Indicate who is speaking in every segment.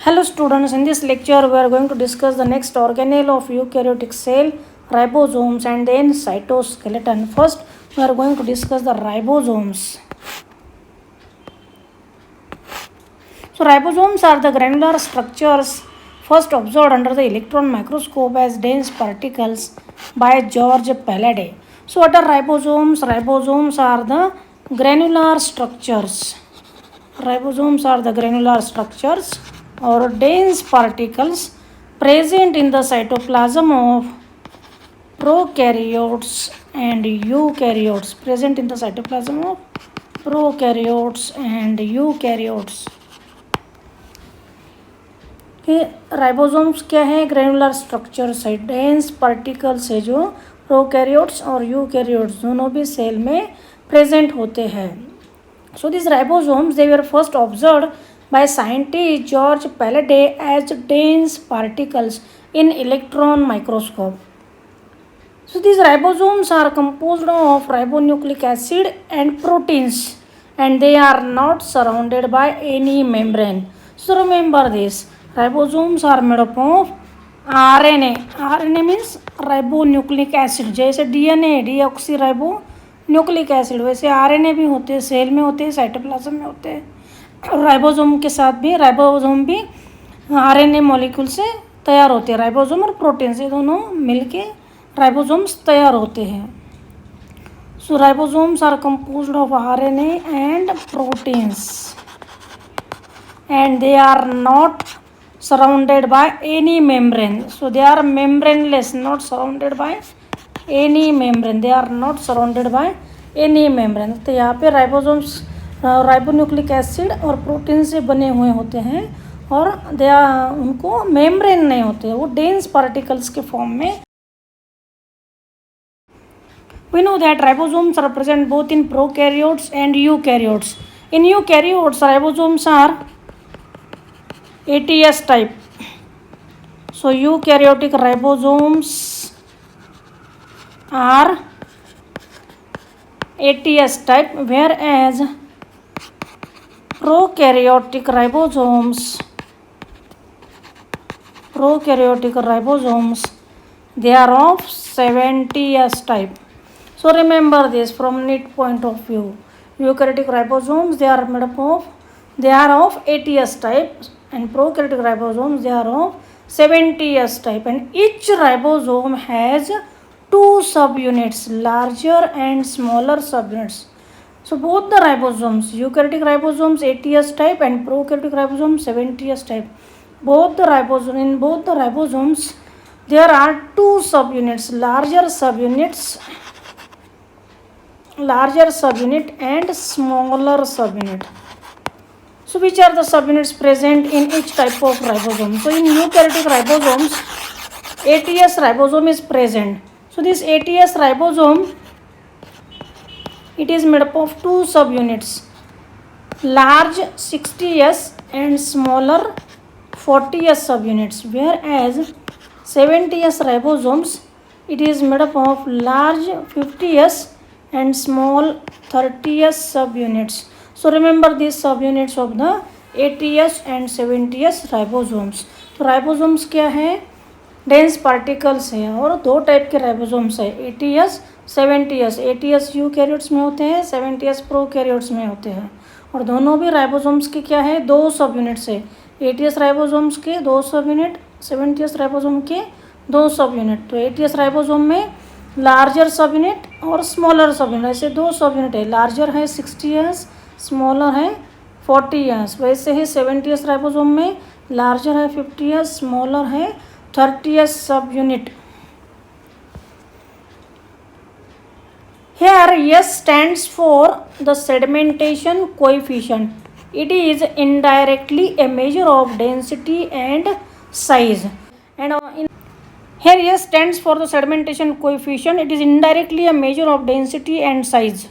Speaker 1: Hello students, in this lecture we are going to discuss the next organelle of eukaryotic cell, ribosomes, and then cytoskeleton. First we are going to discuss the ribosomes. So ribosomes are the granular structures first observed under the electron microscope as dense particles by George Palade. So what are ribosomes? Ribosomes are the granular structures. Ribosomes are the granular structures or dense particles present in the cytoplasm of prokaryotes and eukaryotes. Present in the cytoplasm of prokaryotes and eukaryotes. Ribosomes क्या है? Granular structures है, dense particles है जो prokaryotes और eukaryotes दोनों भी cell में present होते हैं. So these ribosomes, they were first observed by scientist George Palade as dense particles in electron microscope. So these ribosomes are composed of ribonucleic acid and proteins, and they are not surrounded by any membrane. So remember this, ribosomes are made up of RNA. RNA means ribonucleic acid. जैसे DNA deoxyribo nucleic acid, वैसे RNA भी होते हैं, cell में होते हैं, cytoplasm में होते हैं. और राइबोसोम के साथ भी, राइबोसोम भी आरएनए मॉलिक्यूल से तैयार होते हैं. राइबोसोम और प्रोटीन से दोनों मिलके राइबोसोम्स तैयार होते हैं. So ribosomes are composed of RNA and proteins and they are not surrounded by any membrane. So they are membraneless, not surrounded by any membrane. They are not surrounded by any membrane. तो यहाँ पे ribosomes ribonucleic acid और protein से बने हुए होते हैं और उनको मेम्ब्रेन नहीं होते, वो डेंस पार्टिकल्स के फॉर्म में. We know that ribosomes are present both in prokaryotes and eukaryotes. In eukaryotes, ribosomes are ATS type. So eukaryotic ribosomes are ATS type, whereas prokaryotic ribosomes they are of 70S type. So remember this from NEET point of view. Eukaryotic ribosomes they are of ATS type, and prokaryotic ribosomes they are of 70S type, and each ribosome has two subunits, larger and smaller subunits. So both the ribosomes, eukaryotic ribosomes ATS type and prokaryotic ribosomes 70S type, in both the ribosomes there are two subunits, larger subunit and smaller subunit. So which are the subunits present in each type of ribosome? So in eukaryotic ribosomes, ATS ribosome is present. So this ATS ribosome, it is made up of two subunits, large 60S and smaller 40S subunits, whereas 70S ribosomes, it is made up of large 50S and small 30S subunits. So remember these subunits of the ATS and 70S ribosomes. तो ribosomes क्या है? Dense particles हैं और दो type के ribosomes है, ATS 70S. ATS eukaryotes में होते हैं, 70S प्रोकैरियोट्स में होते हैं. और दोनों भी राइबोसोम्स के क्या है? दो सब यूनिट्स है. ATS राइबोसोम्स के दो सब यूनिट, 70S राइबोसोम के दो सब यूनिट. तो ATS राइबोसोम में लार्जर सब यूनिट और स्मॉलर सब यूनिट, ऐसे दो सब यूनिट है. लार्जर है 60S, स्मॉलर है 40S. वैसे ही 70S राइबोसोम में लार्जर है 50S, स्मॉलर है 30S subunit. Here S stands for the sedimentation coefficient. It is indirectly a measure of density and size. And here S stands for the sedimentation coefficient. It is indirectly a measure of density and size.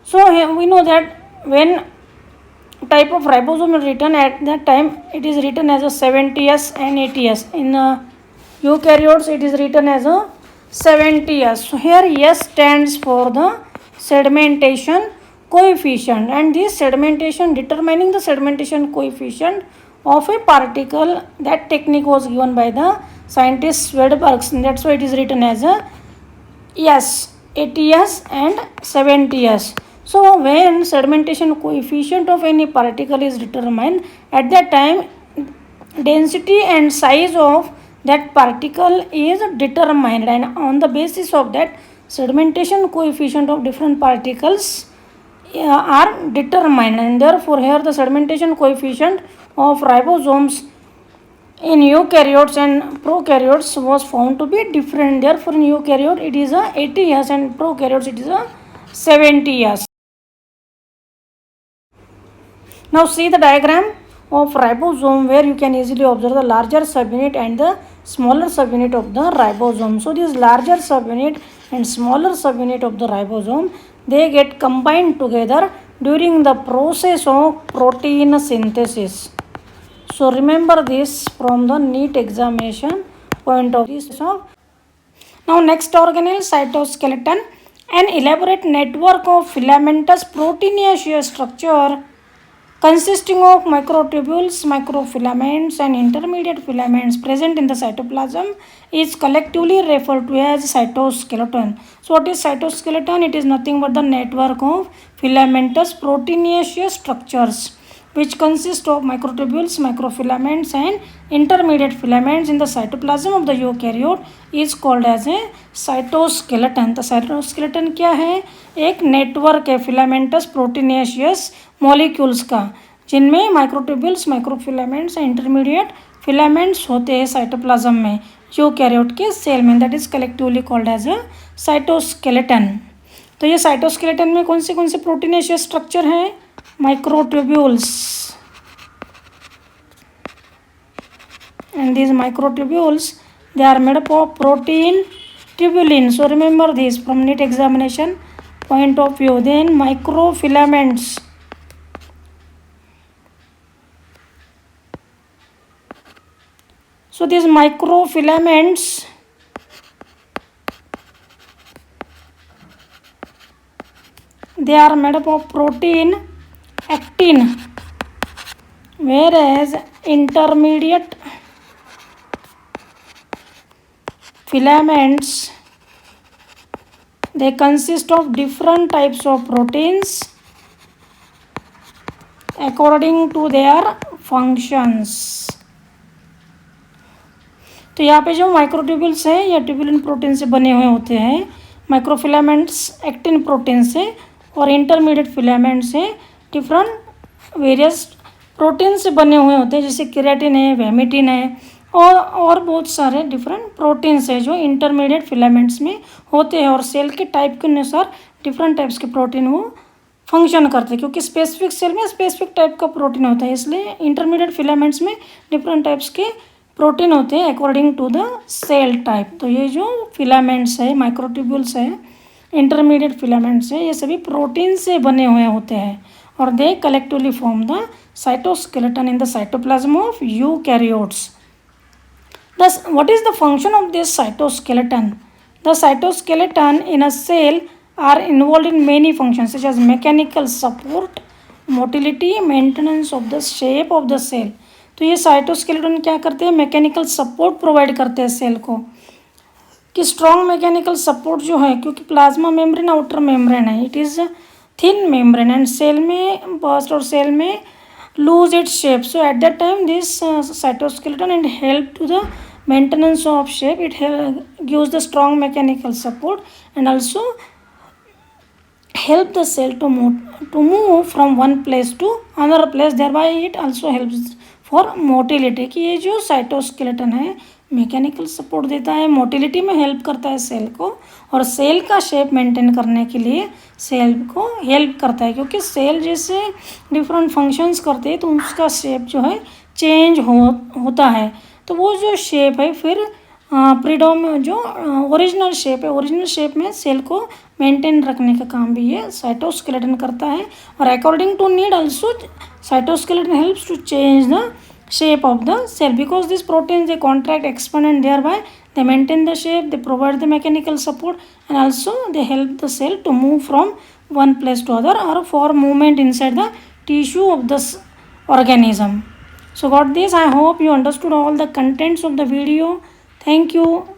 Speaker 1: So here we know that when type of ribosome is written at that time, it is written as a 70S and ATS. In eukaryotes it is written as a 70S. So here S stands for the sedimentation coefficient, and this sedimentation, determining the sedimentation coefficient of a particle, that technique was given by the scientist Swedberg. That's why it is written as a S, 80S and 70S. So when sedimentation coefficient of any particle is determined, at that time density and size of that particle is determined, and on the basis of that sedimentation coefficient of different particles are determined, and therefore here the sedimentation coefficient of ribosomes in eukaryotes and prokaryotes was found to be different. Therefore in eukaryote it is a 80 years and prokaryotes it is a 70 years. Now see the diagram of ribosome, where you can easily observe the larger subunit and the smaller subunit of the ribosome. So this larger subunit and smaller subunit of the ribosome, they get combined together during the process of protein synthesis. So remember this from the NEET examination point of view. Now next organelle, cytoskeleton, an elaborate network of filamentous proteinaceous structure consisting of microtubules, microfilaments and intermediate filaments present in the cytoplasm is collectively referred to as cytoskeleton. So what is cytoskeleton? It is nothing but the network of filamentous proteinaceous structures which consist of microtubules, microfilaments and intermediate filaments in the cytoplasm of the eukaryote is called as a cytoskeleton. तो cytoskeleton क्या है? एक network है filamentous proteinaceous molecules का, जिनमें microtubules, microfilaments और intermediate filaments होते हैं साइटोप्लाज्म में यूकैरियोट के सेल में, that is collectively called as a cytoskeleton. तो ये साइटोस्केलेटन में कौन से प्रोटीनेशियस स्ट्रक्चर हैं? Microtubules, and these microtubules, they are made up of protein tubulin. So remember this from NEET examination point of view. Then microfilaments, so these microfilaments, they are made up of protein actin, whereas intermediate filaments, they consist of different types of proteins according to their functions. तो यहाँ पे जो microtubules हैं या tubulin protein से बने हुए होते हैं, माइक्रोफिलामेंट्स एक्टिन प्रोटीन से और इंटरमीडिएट फिलामेंट्स से डिफरेंट वेरियस प्रोटीन से बने हुए होते हैं, जैसे केराटिन है, वेमिटिन है और बहुत सारे डिफरेंट प्रोटीन्स है जो इंटरमीडिएट फिलामेंट्स में होते हैं, और सेल के टाइप के अनुसार डिफरेंट टाइप्स के प्रोटीन वो फंक्शन करते हैं, क्योंकि स्पेसिफिक सेल में स्पेसिफिक टाइप का प्रोटीन होता है, इसलिए इंटरमीडिएट फिलामेंट्स में डिफरेंट टाइप्स के प्रोटीन होते हैं according to the cell type. तो ये जो फिलामेंट्स है, माइक्रोट्यूब्यूल्स है, इंटरमीडिएट फिलामेंट्स है, ये सभी प्रोटीन से बने हुए होते हैं और they collectively form the cytoskeleton in the cytoplasm of eukaryotes. Thus, what is the function of this cytoskeleton? The cytoskeleton in a cell are involved in many functions such as mechanical support, motility, maintenance of the shape of the cell. तो ये cytoskeleton क्या करते हैं? Mechanical support provide करते हैं cell को, कि strong mechanical support जो है, क्योंकि प्लाज्मा मेम्ब्रेन आउटर मेम्ब्रेन है, it is thin membrane and cell में बर्स्ट और सेल में lose its shape. So at that time this cytoskeleton and help to the maintenance of shape, it gives the strong mechanical support and also help the cell to move from one place to another place, thereby it also helps for motility. कि ये जो cytoskeleton है mechanical support देता है, motility में help करता है cell को, और सेल का शेप मेंटेन करने के लिए सेल को हेल्प करता है, क्योंकि सेल जैसे डिफरेंट फंक्शंस करते हैं तो उसका शेप जो है चेंज होता है. तो वो जो शेप है फिर जो ओरिजिनल शेप है, ओरिजिनल शेप में सेल को मेंटेन रखने का काम भी ये साइटोस्केलेटन करता है. और according to need also cytoskeleton helps to change the shape of the cell, because these proteins they contract, expand and thereby they maintain the shape, they provide the mechanical support and also they help the cell to move from one place to other or for movement inside the tissue of this organism. So got this? I hope you understood all the contents of the video. Thank you.